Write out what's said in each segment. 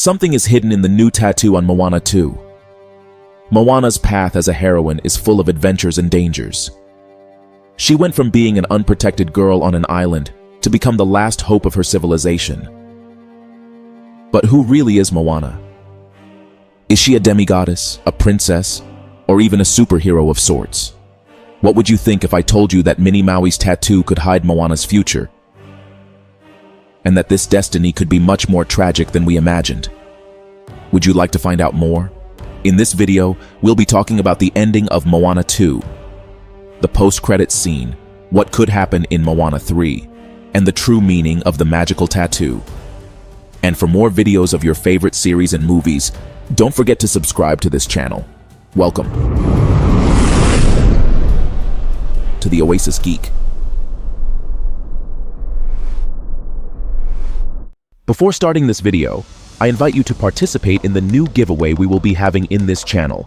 Something is hidden in the new tattoo on Moana 2. Moana's path as a heroine is full of adventures and dangers. She went from being an unprotected girl on an island to become the last hope of her civilization. But who really is Moana? Is she a demi-goddess, a princess, or even a superhero of sorts? What would you think if I told you that Mini Maui's tattoo could hide Moana's future? And that this destiny could be much more tragic than we imagined? Would you like to find out more? In this video, we'll be talking about the ending of Moana 2, the post-credits scene, what could happen in Moana 3, and the true meaning of the magical tattoo. And for more videos of your favorite series and movies, don't forget to subscribe to this channel. Welcome to the Oasis Geek. Before starting this video, I invite you to participate in the new giveaway we will be having in this channel,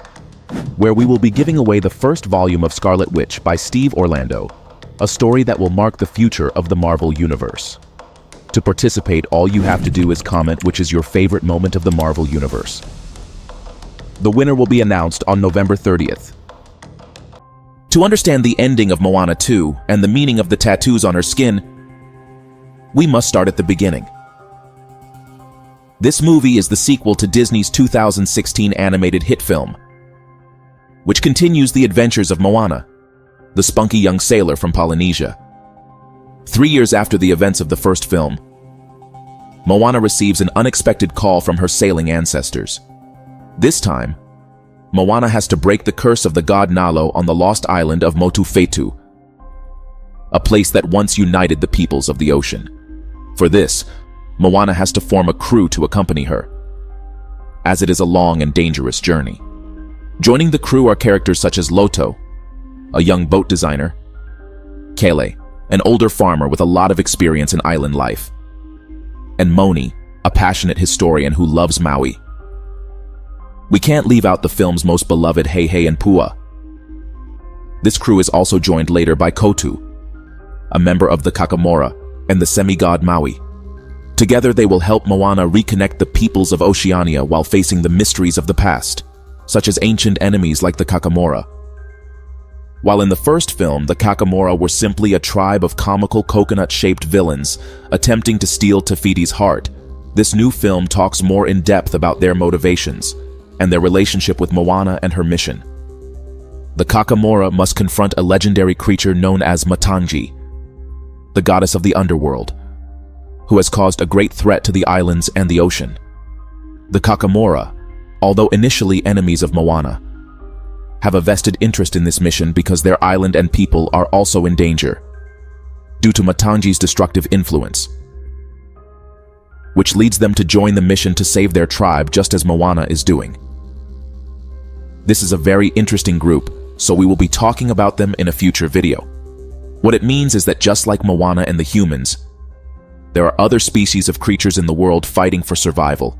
where we will be giving away the first volume of Scarlet Witch by Steve Orlando, a story that will mark the future of the Marvel Universe. To participate, all you have to do is comment which is your favorite moment of the Marvel Universe. The winner will be announced on November 30th. To understand the ending of Moana 2 and the meaning of the tattoos on her skin, we must start at the beginning. This movie is the sequel to Disney's 2016 animated hit film, which continues the adventures of Moana, the spunky young sailor from Polynesia. 3 years after the events of the first film, Moana receives an unexpected call from her sailing ancestors. This time, Moana has to break the curse of the god Nalo on the lost island of Motufetu, a place that once united the peoples of the ocean. For this, Moana has to form a crew to accompany her, as it is a long and dangerous journey. Joining the crew are characters such as Loto, a young boat designer, Kele, an older farmer with a lot of experience in island life, and Moni, a passionate historian who loves Maui. We can't leave out the film's most beloved Heihei and Pua. This crew is also joined later by Kotu, a member of the Kakamora, and the semi-god Maui. Together they will help Moana reconnect the peoples of Oceania while facing the mysteries of the past, such as ancient enemies like the Kakamora. While in the first film, the Kakamora were simply a tribe of comical coconut-shaped villains attempting to steal Te-Fiti's heart, this new film talks more in depth about their motivations and their relationship with Moana and her mission. The Kakamora must confront a legendary creature known as Matangi, the goddess of the underworld, who has caused a great threat to the islands and the ocean. The Kakamora, although initially enemies of Moana, have a vested interest in this mission because their island and people are also in danger due to Matangi's destructive influence, which leads them to join the mission to save their tribe just as Moana is doing. This is a very interesting group, so we will be talking about them in a future video. What it means is that just like Moana and the humans, there are other species of creatures in the world fighting for survival.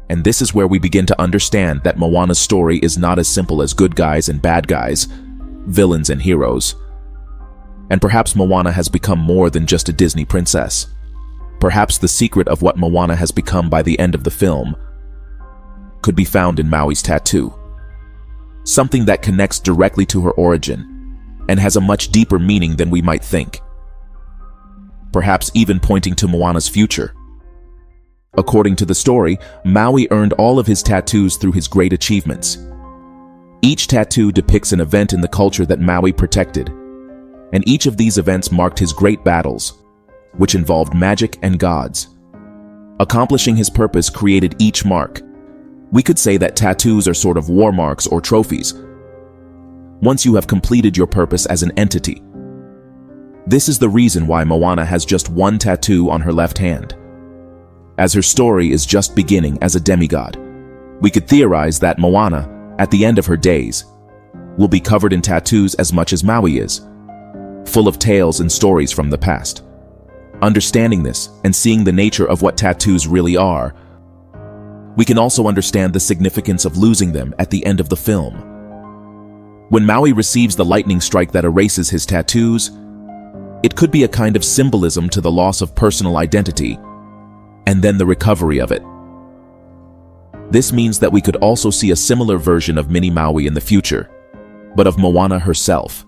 And this is where we begin to understand that Moana's story is not as simple as good guys and bad guys, villains and heroes. And perhaps Moana has become more than just a Disney princess. Perhaps the secret of what Moana has become by the end of the film could be found in Maui's tattoo. Something that connects directly to her origin and has a much deeper meaning than we might think. Perhaps even pointing to Moana's future. According to the story, Maui earned all of his tattoos through his great achievements. Each tattoo depicts an event in the culture that Maui protected, and each of these events marked his great battles, which involved magic and gods. Accomplishing his purpose created each mark. We could say that tattoos are sort of war marks or trophies, once you have completed your purpose as an entity. This is the reason why Moana has just one tattoo on her left hand, as her story is just beginning as a demigod. We could theorize that Moana, at the end of her days, will be covered in tattoos as much as Maui is, full of tales and stories from the past. Understanding this and seeing the nature of what tattoos really are, we can also understand the significance of losing them at the end of the film. When Maui receives the lightning strike that erases his tattoos, it could be a kind of symbolism to the loss of personal identity and then the recovery of it. This means that we could also see a similar version of Mini Maui in the future, but of Moana herself.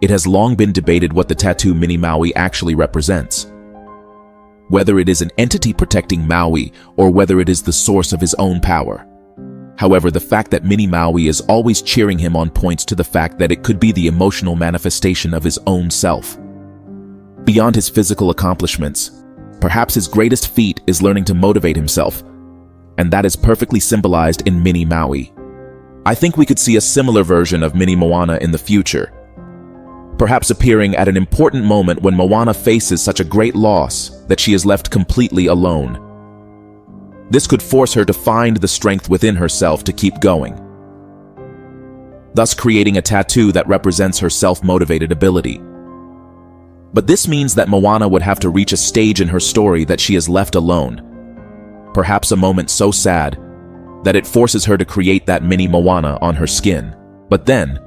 It has long been debated what the tattoo Mini Maui actually represents. Whether it is an entity protecting Maui or whether it is the source of his own power. However, the fact that Mini Maui is always cheering him on points to the fact that it could be the emotional manifestation of his own self. Beyond his physical accomplishments, perhaps his greatest feat is learning to motivate himself, and that is perfectly symbolized in Mini Maui. I think we could see a similar version of Mini Moana in the future, perhaps appearing at an important moment when Moana faces such a great loss that she is left completely alone. This could force her to find the strength within herself to keep going, thus creating a tattoo that represents her self-motivated ability. But this means that Moana would have to reach a stage in her story that she is left alone, perhaps a moment so sad that it forces her to create that mini Moana on her skin. But then,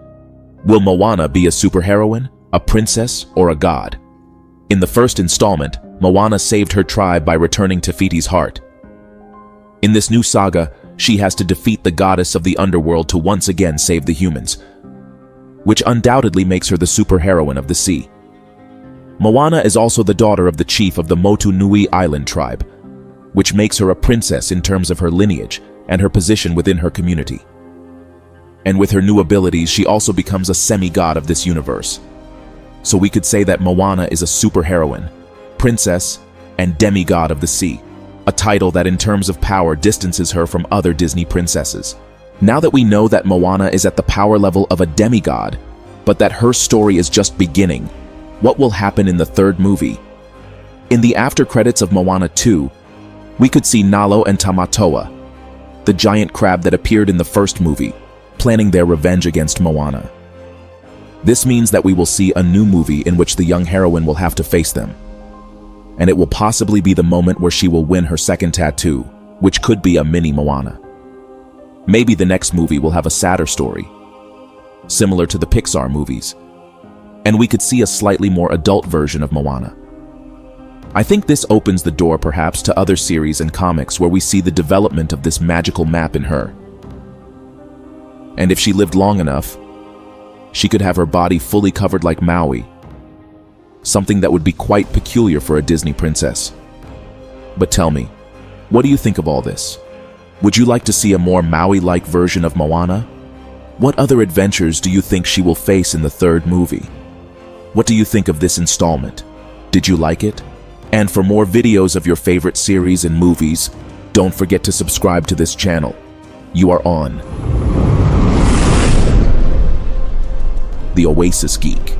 will Moana be a superheroine, a princess, or a god? In the first installment, Moana saved her tribe by returning to Fiti's heart. In this new saga, she has to defeat the goddess of the underworld to once again save the humans, which undoubtedly makes her the superheroine of the sea. Moana is also the daughter of the chief of the Motu Nui Island tribe, which makes her a princess in terms of her lineage and her position within her community. And with her new abilities, she also becomes a semi-god of this universe. So we could say that Moana is a superheroine, princess, and demigod of the sea, a title that in terms of power distances her from other Disney princesses. Now that we know that Moana is at the power level of a demigod, but that her story is just beginning, what will happen in the third movie? In the after credits of Moana 2, we could see Nalo and Tamatoa, the giant crab that appeared in the first movie, planning their revenge against Moana. This means that we will see a new movie in which the young heroine will have to face them. And it will possibly be the moment where she will win her second tattoo, which could be a mini Moana. Maybe the next movie will have a sadder story, similar to the Pixar movies, and we could see a slightly more adult version of Moana. I think this opens the door perhaps to other series and comics where we see the development of this magical map in her. And if she lived long enough, she could have her body fully covered like Maui, something that would be quite peculiar for a Disney princess. But tell me, what do you think of all this? Would you like to see a more Maui-like version of Moana? What other adventures do you think she will face in the third movie? What do you think of this installment? Did you like it? And for more videos of your favorite series and movies, don't forget to subscribe to this channel. You are on The Oasis Geek.